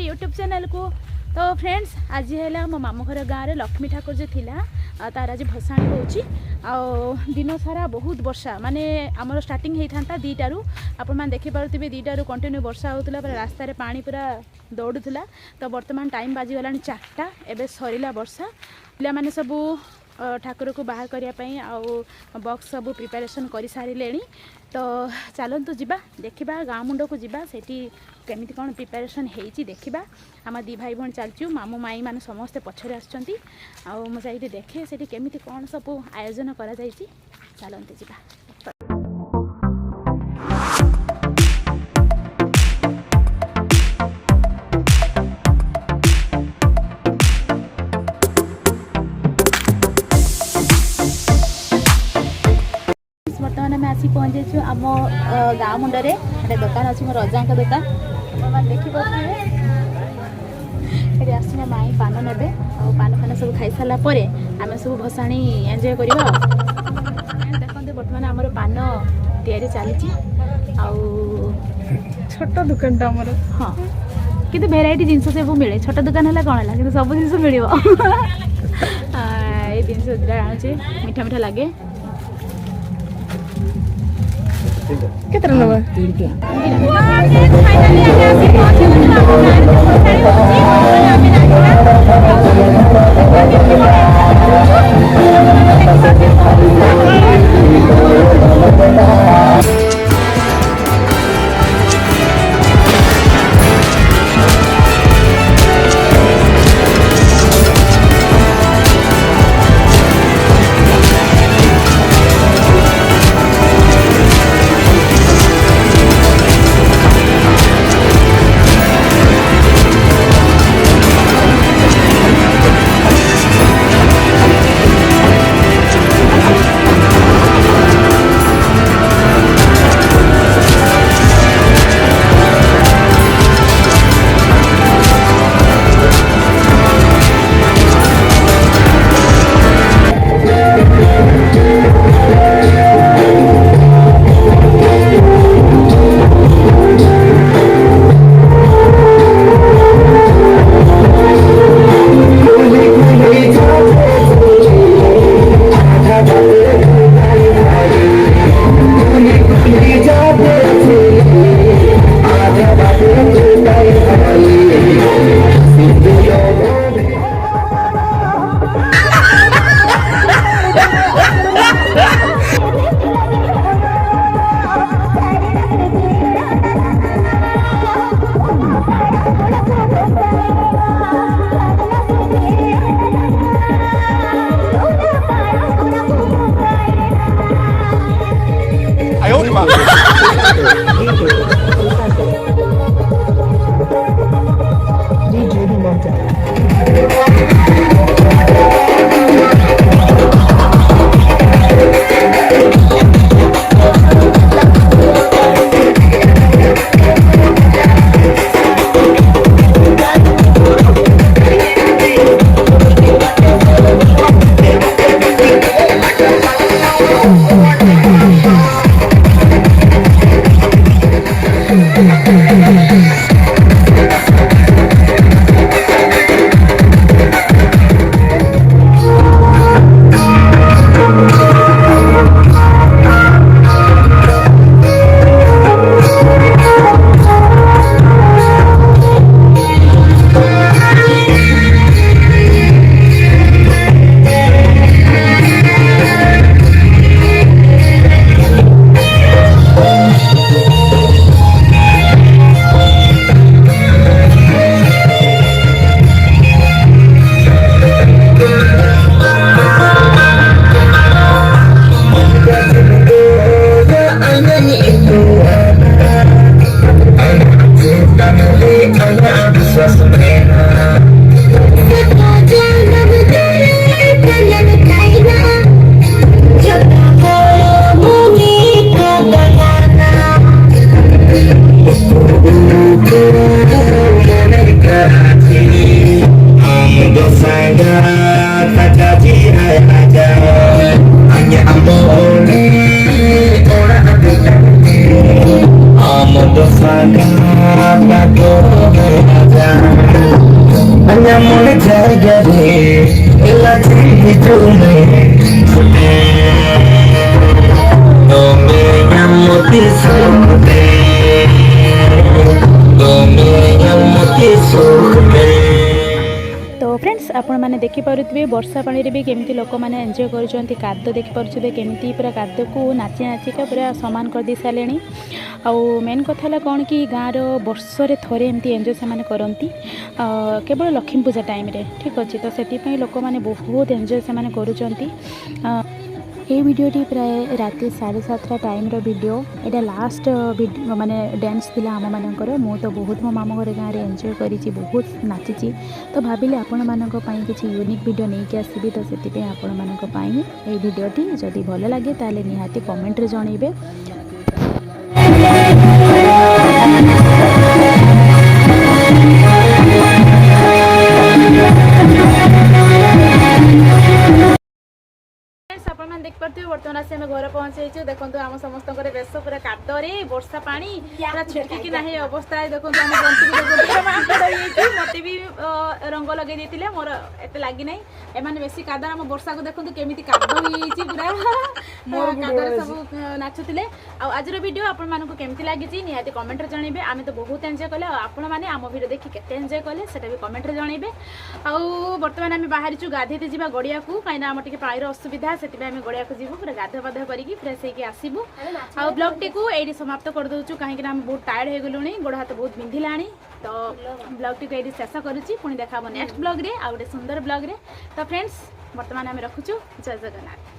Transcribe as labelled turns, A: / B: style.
A: YouTube channel को। तो friends आज है मो मामू घर गाँव में लक्ष्मी ठाकुर जो थिला तार आज भसाणी हो दिन सारा बहुत वर्षा माने आमर स्टार्टिंग होता 2टारू आपण मैंने देखिपे 2टारू कंटिन्यू वर्षा होता पूरा रास्तार पानी पूरा दौड़ूला। तो बर्तमान टाइम बाजीगला 4टा एवं सरला वर्षा पिला माने सबू ठाकुर को बाहर करने बॉक्स सब प्रिपरेशन कर सारे। तो चलतु जा देखा गाँ मुंड को जावा से केमी कौन प्रिपरेशन होती देखा। आम 2 भाई भौणी चलचु मामू माई मैंने समस्ते पछरे आसुँच देखे से केमी कौन सब आयोजन कर चलते जा। बर्तमान आम आसी पहुँचु आम गाँ मुंडे गोटे दुकान अच्छी मो रजा दुकान देखिपे ये आसना माई पान ने पान फान सब खाई सारापर आम सब भसाणी एंजय करवा। देखते बर्तमान आमर पान तैयारी चली छोट दुकान टा आमर हाँ किंतु भेराइटी जिनस सब मिले छोट दुकान है कौन है कि सब जिन मिल ये जिन आनुचे मीठा मीठा लगे कितना number
B: I'm on the fire, I'm not going to আমার জায়গা রে এলাচি জুনে ফুটে তুমি এমতি সুখে তুমি এমতি সুখে।
A: तो फ्रेंड्स आपण मैंने देखिपे वर्षा पानी भी केमी लोक मैंने एंजॉय कर काद देखिपे केमी पूरा काद को नाची नाचिका पूरा समान कर दे सारे आउ मेन कथा है कौन कि गाँव वर्षे थरे एमती एंजॉय से करती केवल लक्ष्मी पूजा टाइम रे ठीक अच्छे तो से लोक मैंने बहुत एंजॉय से ये वीडियोटी प्राय राति 7:30 टाइम वीडियो यहाँ लास्ट वीडियो माने डांस थिला आम मानकर मु तो बहुत मो मामू घर गाँव में एंजॉय करी बहुत नाची तो भाविले आपण मानक पई किछि यूनिक वीडियो नहीं कि आसीबी तो सेति आपण मानक पई ए वीडियोटी जदि भल लगे ताले निहाती कमेंट रे जणैबे। देख पारे बर्तमान आसी आम घर पहुँचे देखो आम समस्त बेश पूरा कादरे वर्षा पानी पूरा छिटकी ना अवस्था देखो मत भी रंग लगे देते मोर एत लगी ना एम बेस कादर आम वर्षा को देखो केमी काद पूरा कादर सब नाचुले आज वीडियो आपण मानक केमती लगी निहाती कमेंट जनइबे आम तो बहुत एंजॉय कले आपण मैंने आम वीडियो देखि केते एंजॉय कले सेटा भी कमेंट जनइबे। आउ बर्तमान आम बाहरी गाधेते जा गड़िया को कहीं आम टे पाइर असुविधा से गड़िया को जीवु पूरा गाधा पाधा करके फ्रेश होकर आसबू आ ब्लॉग टी को ये समाप्त कर दूँ कहीं आम बहुत टायर्ड हो गलुणी गोड़ हाथ बहुत बिंधिला तो ब्लॉग टी को ये शेष करुँची पुणी देखा नेक्स्ट ब्लॉग रे आ गोटे सुंदर ब्लॉग रे। तो फ्रेंड्स बर्तमान आम रखुचु जय जगन्नाथ।